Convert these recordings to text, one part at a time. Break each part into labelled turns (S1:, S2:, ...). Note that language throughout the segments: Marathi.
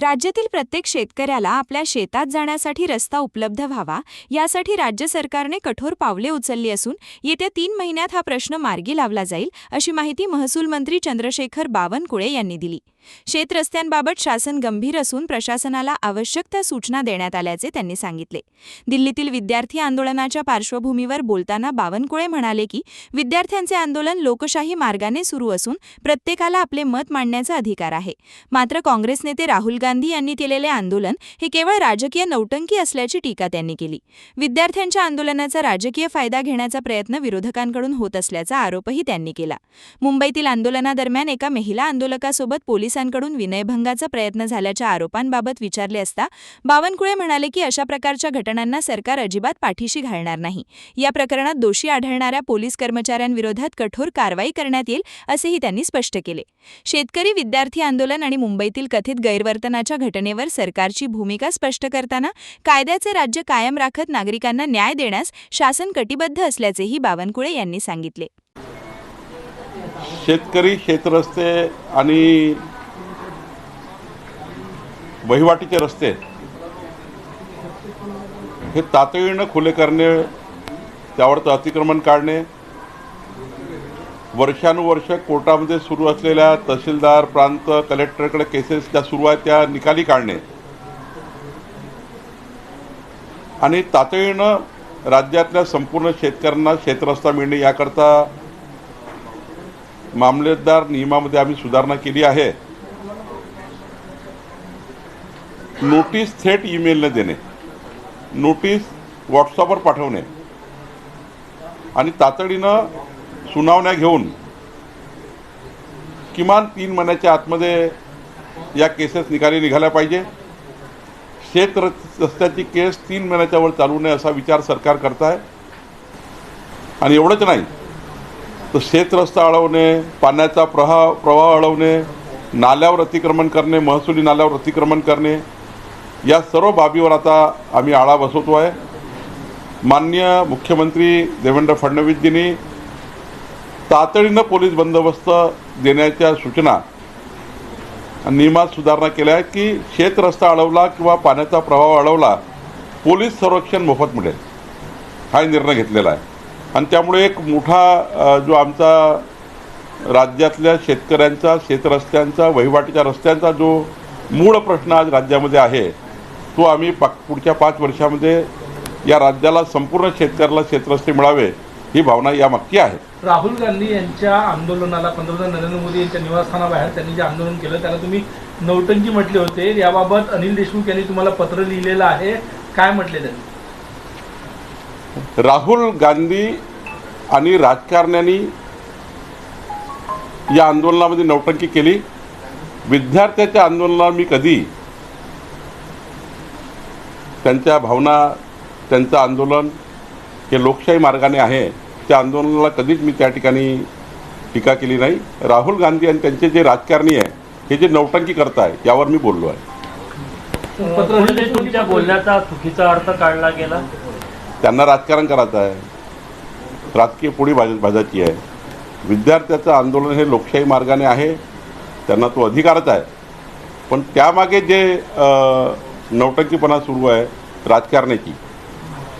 S1: राज्यातील प्रत्येक शेतकऱ्याला आपल्या शेतात जाण्यासाठी रस्ता उपलब्ध व्हावा यासाठी राज्य सरकारने कठोर पावले उचलली असून येत्या 3 महिन्यात हा प्रश्न मार्गी लावला जाईल अशी माहिती महसूल मंत्री चंद्रशेखर बावनकुळे यांनी दिली। शेत रस्त्यांबाबत शासन गंभीर असून प्रशासनाला आवश्यक त्या सूचना देण्यात आल्याचे त्यांनी सांगितले। दिल्लीतील विद्यार्थी आंदोलनाच्या पार्श्वभूमीवर बोलताना बावनकुळे म्हणाले की विद्यार्थ्यांचे आंदोलन लोकशाही मार्गाने सुरू असून प्रत्येकाला आपले मत मांडण्याचा अधिकार आहे। मात्र काँग्रेस नेते राहुल गांधी यांनी केलेले आंदोलन हे केवळ राजकीय नौटंकी असल्याची टीका त्यांनी केली। विद्यार्थ्यांच्या आंदोलनाचा राजकीय फायदा घेण्याचा प्रयत्न विरोधकांकडून होत असल्याचा आरोपही त्यांनी केला। मुंबईतील आंदोलनादरम्यान एका महिला आंदोलकासोबत पोलिसांकडून विनयभंगाचा प्रयत्न झाल्याच्या आरोपांबाबत विचारले असता बावनकुळे म्हणाले की अशा प्रकारच्या घटनांना सरकार अजिबात पाठीशी घालणार नाही। या प्रकरणात दोषी आढळणाऱ्या पोलीस कर्मचाऱ्यांविरोधात कठोर कारवाई करण्यात येईल असेही त्यांनी स्पष्ट केले। शेतकरी विद्यार्थी आंदोलन आणि मुंबईतील कथित गैरवर्तनाच्या घटनेवर सरकारची भूमिका स्पष्ट करताना कायद्याचे राज्य कायम राखत नागरिकांना न्याय देण्यास शासन कटिबद्ध असल्याचेही बावनकुळे यांनी सांगितले।
S2: शेतकरी शेतरस्ते आणि वहिवाटीचे रस्ते हे तातडीने खुले करणे, त्यावरचं अतिक्रमण काढणे, वर्षानुवर्ष कोर्टामध्ये सुरू असलेल्या तहसीलदार प्रांत कलेक्टरकडे केसेस ज्या सुरू आहेत त्या निकाली काढणे आणि तातडीनं राज्यातल्या संपूर्ण शेतकऱ्यांना शेतरस्ता मिळणे याकरता मामलेदार नियमामध्ये आम्ही सुधारणा केली आहे। नोटीस थेट ईमेलने देणे, नोटीस व्हॉट्सअपवर पाठवणे आणि तातडीनं सुनावण्या घेऊन किमान 3 महिन्याच्या आतमध्ये या केसेस निकाली निघाल्या पाहिजे। शेत रस्त्याची केस 3 महिन्याच्या वर चालू नये असा विचार सरकार करत आहे। आणि एवढंच नाही तर शेत रस्ता अडवणे, पाण्याचा प्रवाह अडवणे, नाल्यावर अतिक्रमण करणे, महसुली नाल्यावर अतिक्रमण करणे या सर्व बाबीवर आता आम्ही आळा बसवतो आहे। माननीय मुख्यमंत्री देवेंद्र फडणवीसजींनी तातडीनं पोलीस बंदोबस्त देण्याच्या सूचना नियमात सुधारणा केल्या आहेत की शेत रस्ता अडवला किंवा पाण्याचा प्रवाह अडवला पोलीस संरक्षण मोफत मिळेल, हा निर्णय घेतलेला आहे। आणि त्यामुळे एक मोठा जो आमचा राज्यातल्या शेतकऱ्यांचा शेतरस्त्यांचा वहिवाटीच्या रस्त्यांचा जो मूळ प्रश्न आज राज्यामध्ये आहे तो आम्ही पुढच्या 5 वर्षामध्ये या राज्याला संपूर्ण शेतकऱ्याला शेतरस्ते मिळावे ही भावना यामागची आहे।
S3: राहुल गांधी यांच्या आंदोलनाला पंतप्रधान नरेंद्र मोदी यांच्या निवासस्थानाबाहेर त्यांनी जे आंदोलन केलं त्याला तुम्ही नौटंकी म्हटले होते। याबाबत अनिल देशमुख यांनी तुम्हाला पत्र लिहिलेलं आहे, काय म्हटले त्यांनी?
S2: राहुल गांधी आणि राजकारण्यांनी या आंदोलनामध्ये नौटंकी केली। विद्यार्थ्याच्या आंदोलनाला मी कधी त्यांच्या भावना, त्यांचं आंदोलन हे लोकशाही मार्गाने आहे त्या आंदोलनाला कधीच मी त्या ठिकाणी टीका केली नाही। राहुल गांधी आणि त्यांचे जे राजकारणी आहे हे जे नौटंकी करताय यावर मी बोललो आहे।
S4: तुमच्या बोलण्याचा चुकीचा अर्थ काढला गेला।
S2: त्यांना राजकारण करायचं आहे, राजकीय पोळी भाजायची आहे। विद्यार्थ्याचं आंदोलन हे लोकशाही मार्गाने आहे, त्यांना तो अधिकारच आहे। पण त्यामागे जे नौटंकीपणा सुरू आहे राजकारणाची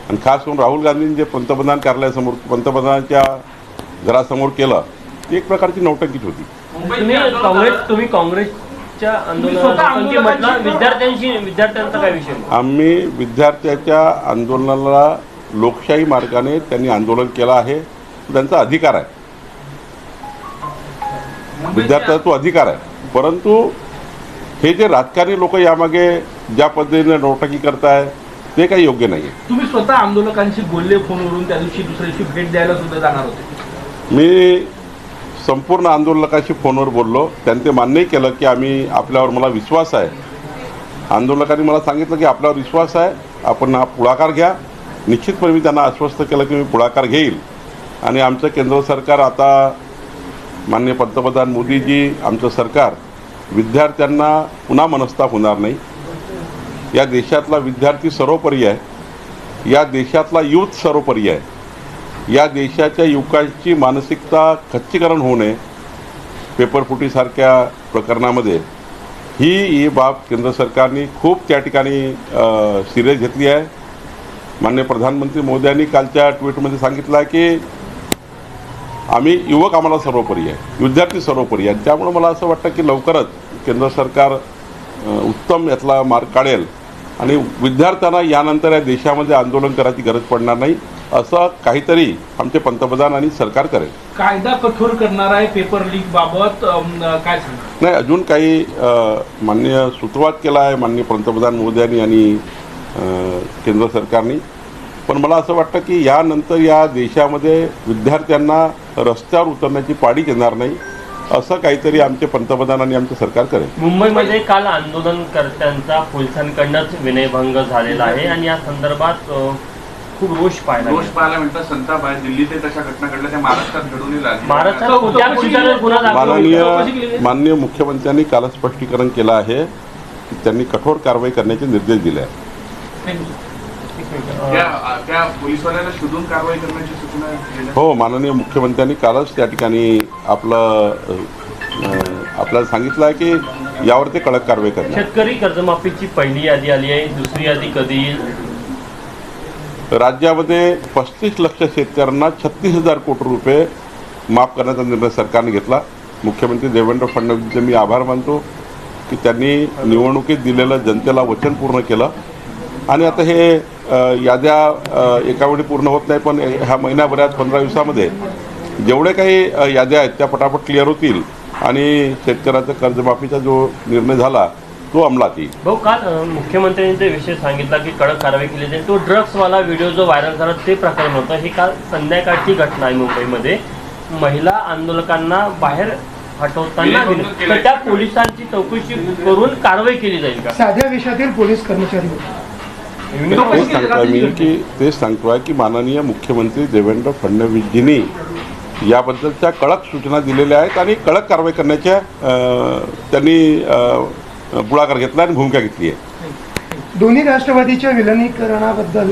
S2: आणि खास करून राहुल गांधींनी जे पंतप्रधान कार्यालयासमोर पंतप्रधानांच्या घरासमोर केलं ती एक प्रकारची नौटंकीच होती।
S4: तुम्ही काँग्रेसच्या आंदोलनाला विद्यार्थ्यांचा काय विषय?
S2: आम्ही विद्यार्थ्याच्या आंदोलनाला लोकशाही मार्गाने त्यांनी आंदोलन केलं आहे, त्यांचा अधिकार आहे, विद्यार्थ्याचा तो अधिकार आहे। परंतु हे जे राजकारणी लोक यामागे ज्या पद्धतीने नौटंकी करताय ते काही योग्य नाही आहे।
S3: तुम्ही स्वतः आंदोलकांशी बोलले फोनवरून, त्या दिवशी दुसऱ्या दिवशी भेट द्यायला सुद्धा जाणार होते।
S2: मी संपूर्ण आंदोलकांशी फोनवर बोललो, त्यांनी ते मान्यही केलं की आपल्यावर मला विश्वास आहे। आंदोलकांनी मला सांगितलं की आपल्यावर विश्वास आहे, आपण हा पुढाकार घ्या। निश्चितपणे मी त्यांना आश्वस्त केलं की मी पुढाकार घेईल आणि आमचं केंद्र सरकार आता माननीय पंतप्रधान मोदीजी आमचं सरकार विद्यार्थ्यांना पुन्हा मनस्ताप होणार नाही। या देशातला विद्यार्थी सर्वोपरी आहे, या देशातला यूथ सर्वोपरी आहे। या देशाच्या युवकांची मानसिकता खच्चीकरण होऊ नये पेपरफुटीसारख्या प्रकरणामध्ये ही बाब केंद्र सरकारने खूप त्या ठिकाणी सिरियस घेतली आहे. माननीय प्रधानमंत्री मोदयांनी कालच्या ट्विटमध्ये सांगितलं आहे की आम्ही युवक आम्हाला सर्वोपरी आहे, विद्यार्थी सर्वोपरी आहे. त्यामुळे मला असं वाटतं की लवकरच केंद्र सरकार उत्तम यातला मार्ग काढेल आणि विद्यार्थ्यांना यानंतर या देशामध्ये आंदोलन करायची गरज पडणार नाही, असं काहीतरी आमचे पंतप्रधान आणि सरकार करेल.
S3: कायदा कठोर करणार आहे पेपर लीक बाबत, काय सांगा?
S2: नाही, अजून काही माननीय सूत्रवाद केला आहे माननीय पंतप्रधान मोदयांनी आणि केंद्र सरकारने. पण मला असं वाटतं की यानंतर या देशामध्ये विद्यार्थ्यांना रस्त्यावर उतरण्याची पाळी येणार नाही, असं काहीतरी आमचे पंतप्रधान आणि आमचे सरकार करेल.
S4: मुंबईमध्ये काल आंदोलनकर्त्यांचा पोलिसांकडूनच विनयभंग झालेला आहे आणि या संदर्भात खूप रोष पाहायला
S5: मिळतं. संताप आहे. दिल्लीत तशा घटना घडल्या, त्या महाराष्ट्रात घडून लागल्या.
S4: महाराष्ट्रात कोणत्या पोलिसांवर गुन्हा दाखल होईल?
S2: माननीय मुख्यमंत्र्यांनी काल स्पष्टीकरण केलं आहे की त्यांनी कठोर कारवाई करण्याचे निर्देश दिले आहेत.
S5: त्या पोलिसवाल्यांना शोधून कारवाई करण्याची सूचना दिल्या.
S2: हो, माननीय मुख्यमंत्र्यांनी कालच त्या ठिकाणी आपल्याला सांगितलं आहे की यावर ते कडक कारवाई करणार.
S4: शेतकरी कर्जमाफीची पहिली यादी आली आहे, दुसरी यादी कधी येईल?
S2: राज्यामध्ये 35 लाख शेतकऱ्यांना 36,000 कोटी रुपये माफ करण्याचा निर्णय सरकारने घेतला. मुख्यमंत्री देवेंद्र फडणवीसचे मी आभार मानतो की त्यांनी निवडणुकीत दिलेलं जनतेला वचन पूर्ण केलं आणि आता हे याद्या एका वेळी पूर्ण होत नाही, पण ह्या महिन्याभरात 15 दिवसामध्ये जेवढे काही याद्या आहेत त्या पटापट क्लिअर होतील आणि शेतकऱ्याचा कर्जमाफीचा जो निर्णय झाला तो अंमलात येईल.
S4: भाऊ, काल मुख्यमंत्र्यांनी ते विषय सांगितला की कडक कारवाई केली जाईल. तो ड्रग्सवाला व्हिडिओ जो व्हायरल झाला ते प्रकरण होतं. हे काल संध्याकाळची घटना आहे मुंबईमध्ये. महिला आंदोलकांना बाहेर हटवताना तर त्या पोलिसांची चौकशी करून कारवाई केली जाईल का?
S6: साध्या वेशातील पोलीस कर्मचारी
S2: तेच सांगतोय की माननीय मुख्यमंत्री देवेंद्र फडणवीसजींनी याबद्दलच्या कडक सूचना दिलेल्या आहेत आणि कडक कारवाई करण्याच्या त्यांनी पुढाकार घेतला आणि भूमिका घेतली आहे.
S6: दोन्ही राष्ट्रवादीच्या विलिनीकरणाबद्दल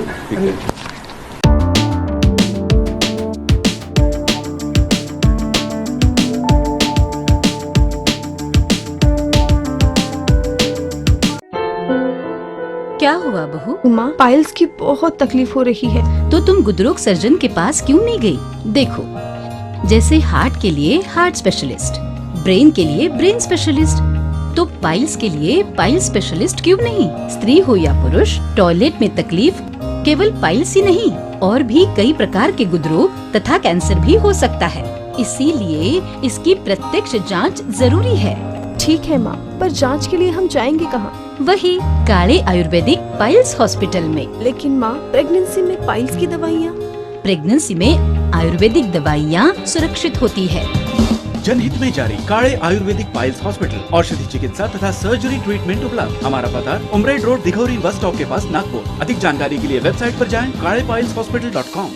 S7: क्या हुआ बहू?
S8: माँ, पाइल्स की बहुत तकलीफ हो रही है।
S7: तो तुम गुदरोग सर्जन के पास क्यों नहीं गई? देखो, जैसे हार्ट के लिए हार्ट स्पेशलिस्ट, ब्रेन के लिए ब्रेन स्पेशलिस्ट, तो पाइल्स के लिए पाइल्स स्पेशलिस्ट क्यों नहीं? स्त्री हो या पुरुष, टॉयलेट में तकलीफ केवल पाइल्स ही नहीं और भी कई प्रकार के गुदरोग तथा कैंसर भी हो सकता है। इसीलिए इसकी प्रत्यक्ष जांच जरूरी है।
S8: ठीक है माँ, पर जांच के लिए हम जाएंगे कहाँ?
S7: वही काले आयुर्वेदिक पाइल्स हॉस्पिटल में।
S8: लेकिन माँ, प्रेगनेंसी में पाइल्स की दवाइयाँ?
S7: प्रेगनेंसी में आयुर्वेदिक दवाइयाँ सुरक्षित होती है।
S9: जनहित में जारी काले आयुर्वेदिक पाइल्स हॉस्पिटल, औषधि चिकित्सा तथा सर्जरी ट्रीटमेंट उपलब्ध। हमारा पता उमरेड रोड, दिघौरी बस स्टॉप के पास, नागपुर। अधिक जानकारी के लिए वेबसाइट पर जाएं kalepileshhospital.com।